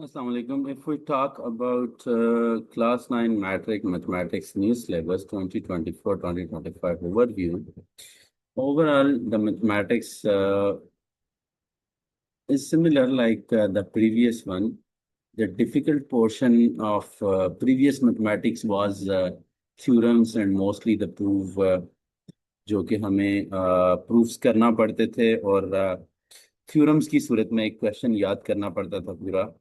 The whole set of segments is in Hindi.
Assalamu alaikum. If we talk about class 9 matric mathematics new syllabus 2024-2025 overview, overall the mathematics is similar like the previous one. The difficult portion of previous mathematics was theorems and mostly the proof जो कि हमें प्रूफ्स करना पड़ते थे और थ्योरम्स की सूरत में एक क्वेश्चन याद करना पड़ता था पूरा।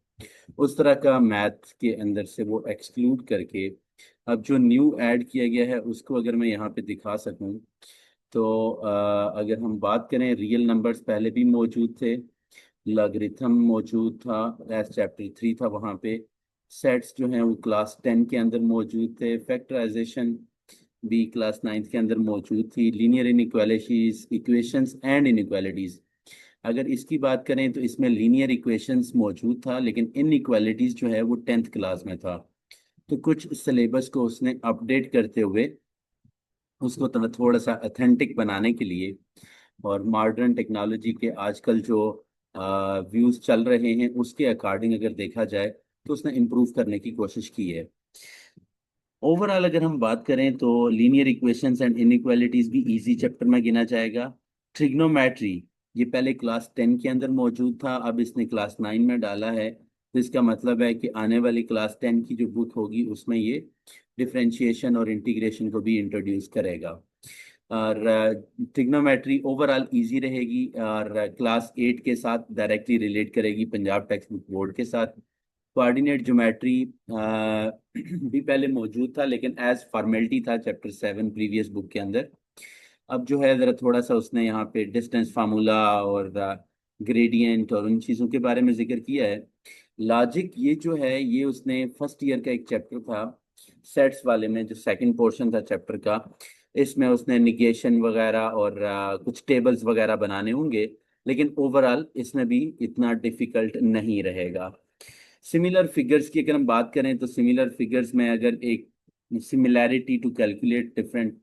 उस तरह का मैथ के अंदर से वो एक्सक्लूड करके अब जो न्यू ऐड किया गया है उसको अगर मैं यहाँ पे दिखा सकूं तो अगर हम बात करें रियल नंबर्स पहले भी मौजूद थे, लॉगरिथम मौजूद था, एस चैप्टर 3 था वहाँ पे, सेट्स जो हैं वो क्लास 10 के अंदर मौजूद थे, फैक्टराइजेशन भी क्लास 9 के अंदर मौजूद थी, linear inequalities equations and inequalities. अगर इसकी बात करें तो इसमें लीनियर इक्वेशंस मौजूद था लेकिन इनइक्वालिटीज जो है वो 10th क्लास में था। तो कुछ सिलेबस को उसने अपडेट करते हुए उसको थोड़ा सा अथेंटिक बनाने के लिए और मॉडर्न टेक्नोलॉजी के आजकल जो व्यूज चल रहे हैं उसके अकॉर्डिंग अगर देखा जाए तो उसने इम्प्रूव करने की कोशिश की है। ओवरऑल अगर हम बात करें तो लीनियर इक्वेशंस एंड इनइक्वालिटीज भी इजी चैप्टर में गिना जाएगा। ट्रिग्नोमेट्री ये पहले क्लास 10 के अंदर मौजूद था, अब इसने क्लास 9 में डाला है, तो इसका मतलब है कि आने वाली क्लास 10 की जो बुक होगी उसमें ये डिफरेंशिएशन और इंटीग्रेशन को भी इंट्रोड्यूस करेगा। और ट्रिग्नोमेट्री ओवरऑल इजी रहेगी और क्लास 8 के साथ डायरेक्टली रिलेट करेगी पंजाब टेक्स्ट बुक बोर्ड के साथ। कोऑर्डिनेट ज्योमेट्री भी पहले मौजूद था लेकिन एज फॉर्मेलिटी था चैप्टर 7 प्रीवियस बुक के अंदर। अब जो है ज़रा थोड़ा सा उसने यहाँ पे डिस्टेंस फार्मूला और ग्रेडियंट और उन चीज़ों के बारे में जिक्र किया है। लॉजिक ये जो है ये उसने फर्स्ट ईयर का एक चैप्टर था सेट्स वाले में, जो सेकंड पोर्शन था चैप्टर का, इसमें उसने निगेशन वगैरह और कुछ टेबल्स वगैरह बनाने होंगे, लेकिन ओवरऑल इसमें भी इतना डिफिकल्ट नहीं रहेगा। सिमिलर फिगर्स की अगर हम बात करें तो सिमिलर फिगर्स में अगर एक similarity to calculate different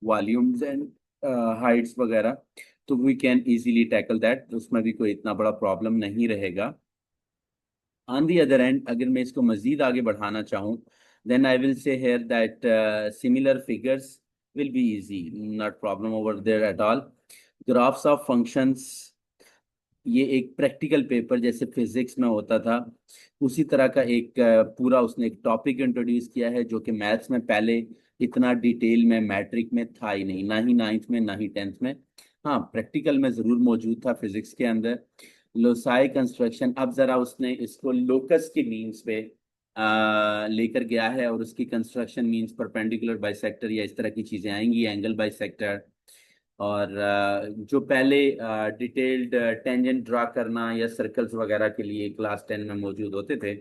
volumes and heights वगैरह, तो we can easily tackle that, उसमें भी कोई इतना बड़ा प्रॉब्लम नहीं रहेगा। ऑन दी अदर एंड अगर मैं इसको मजीद आगे बढ़ाना चाहूँ then I will say here that similar figures will be easy, not problem over there at all. Graphs of functions ये एक प्रैक्टिकल पेपर जैसे फिजिक्स में होता था उसी तरह का एक पूरा उसने एक टॉपिक इंट्रोड्यूस किया है जो कि मैथ्स में पहले इतना डिटेल में मैट्रिक में था ही नहीं, ना ही 9th में ना ही 10th में। हाँ, प्रैक्टिकल में ज़रूर मौजूद था फिजिक्स के अंदर। लोसाई कंस्ट्रक्शन अब ज़रा उसने इसको लोकस के मीन्स पे लेकर गया है और उसकी कंस्ट्रक्शन मीन्स परपेंडिकुलर बाइसेक्टर या इस तरह की चीज़ें आएंगी, एंगल बाइसेक्टर। और जो पहले डिटेल्ड टेंजेंट ड्रा करना या सर्कल्स वगैरह के लिए क्लास 10 में मौजूद होते थे,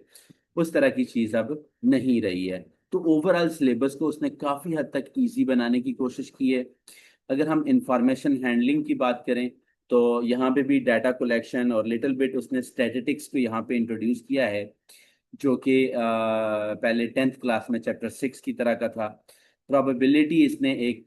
उस तरह की चीज़ अब नहीं रही है। तो ओवरऑल सिलेबस को उसने काफ़ी हद तक इजी बनाने की कोशिश की है। अगर हम इंफॉर्मेशन हैंडलिंग की बात करें तो यहाँ पे भी डाटा कलेक्शन और लिटिल बिट उसने स्टैटिस्टिक्स को यहाँ पे इंट्रोड्यूस किया है, जो कि पहले 10th क्लास में चैप्टर 6 की तरह का था। प्रोबेबिलिटी इसने एक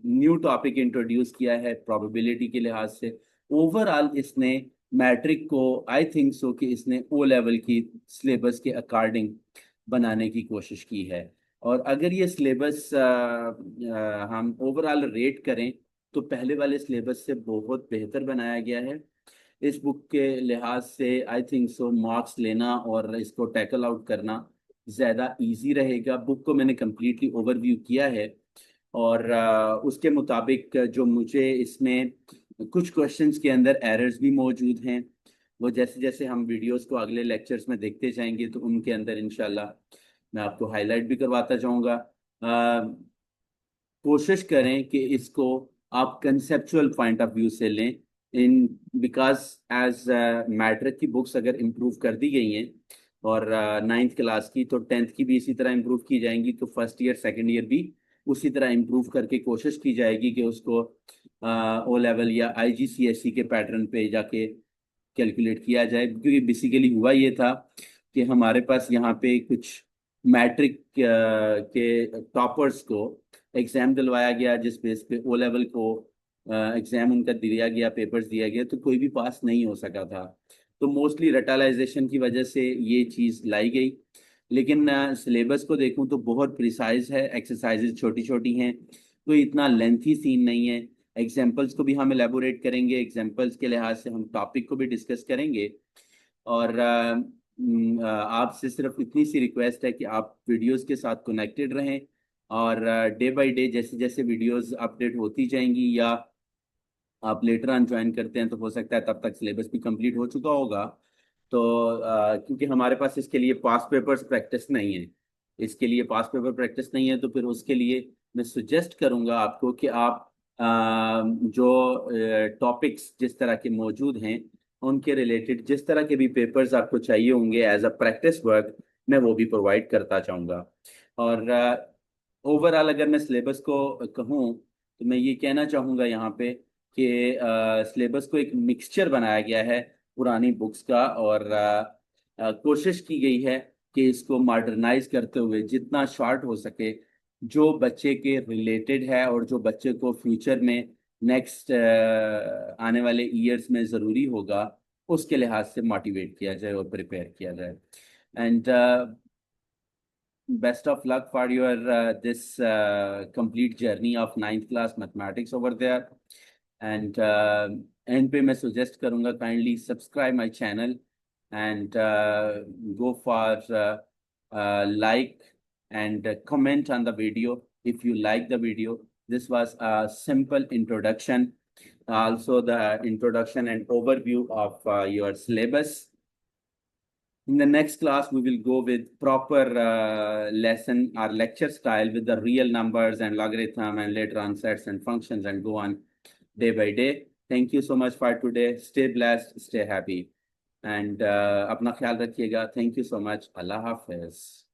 न्यू टॉपिक इंट्रोड्यूस किया है प्रोबेबिलिटी के लिहाज से। ओवरऑल इसने मैट्रिक को आई थिंक सो कि इसने ओ लेवल की सिलेबस के अकॉर्डिंग बनाने की कोशिश की है। और अगर ये सिलेबस हम ओवरऑल रेट करें तो पहले वाले सिलेबस से बहुत बेहतर बनाया गया है। इस बुक के लिहाज से आई थिंक सो मार्क्स लेना और इसको टैकल आउट करना ज़्यादा इजी रहेगा। बुक को मैंने कम्प्लीटली ओवरव्यू किया है और उसके मुताबिक जो मुझे इसमें कुछ क्वेश्चंस के अंदर एरर्स भी मौजूद हैं, वो जैसे जैसे हम वीडियोस को अगले लेक्चर्स में देखते जाएंगे तो उनके अंदर इंशाल्लाह मैं आपको हाईलाइट भी करवाता जाऊंगा। कोशिश करें कि इसको आप कंसेप्चुअल पॉइंट ऑफ व्यू से लें इन, बिकॉज एज मैट्रिक की बुक्स अगर इम्प्रूव कर दी गई हैं और 9th क्लास की तो 10th की भी इसी तरह इम्प्रूव की जाएंगी, तो फर्स्ट ईयर सेकेंड ईयर भी उसी तरह इम्प्रूव करके कोशिश की जाएगी कि उसको ओ लेवल या आईजीसीएसई के पैटर्न पे जाके कैलकुलेट किया जाए। क्योंकि बेसिकली हुआ ये था कि हमारे पास यहाँ पे कुछ मैट्रिक के टॉपर्स को एग्जाम दिलवाया गया जिस बेस पे ओ लेवल को एग्जाम उनका दिया गया, पेपर्स दिया गया, तो कोई भी पास नहीं हो सका था। तो मोस्टली रटालाइजेशन की वजह से ये चीज़ लाई गई। लेकिन सिलेबस को देखूं तो बहुत प्रिसाइज है, एक्सरसाइजेज छोटी छोटी हैं, तो इतना लेंथी सीन नहीं है। एग्जाम्पल्स को भी हम एलेबोरेट करेंगे, एग्जाम्पल्स के लिहाज से हम टॉपिक को भी डिस्कस करेंगे। और आपसे सिर्फ इतनी सी रिक्वेस्ट है कि आप वीडियोस के साथ कनेक्टेड रहें, और डे बाय डे जैसे जैसे वीडियोस अपडेट होती जाएंगी, या आप लेटर ऑन ज्वाइन करते हैं तो हो सकता है तब तक सिलेबस भी कंप्लीट हो चुका होगा। तो क्योंकि हमारे पास इसके लिए पास पेपर्स प्रैक्टिस नहीं है, इसके लिए पास पेपर प्रैक्टिस नहीं है, तो फिर उसके लिए मैं सुजेस्ट करूंगा आपको कि आप जो टॉपिक्स जिस तरह के मौजूद हैं उनके रिलेटेड जिस तरह के भी पेपर्स आपको चाहिए होंगे एज अ प्रैक्टिस वर्क, मैं वो भी प्रोवाइड करता चाहूँगा। और ओवरऑल अगर मैं सिलेबस को कहूँ तो मैं ये कहना चाहूँगा यहाँ पे कि सिलेबस को एक मिक्सचर बनाया गया है पुरानी बुक्स का, और कोशिश की गई है कि इसको मॉडर्नाइज करते हुए जितना शॉर्ट हो सके, जो बच्चे के रिलेटेड है और जो बच्चे को फ्यूचर में नेक्स्ट आने वाले ईयर्स में ज़रूरी होगा, उसके लिहाज से मोटिवेट किया जाए और प्रिपेयर किया जाए। And best of luck for your this complete journey of ninth class mathematics over there. And end पे मैं suggest करूँगा kindly subscribe my channel and go for like and comment on the video if you like the video. This was a simple introduction, also the introduction and overview of your syllabus. In the next class, we will go with proper lesson or lecture style with the real numbers and logarithm and later on sets and functions, and go on day by day. Thank you so much for today. Stay blessed, stay happy, and अपना ख्याल रखिएगा. Thank you so much. Allah Hafiz.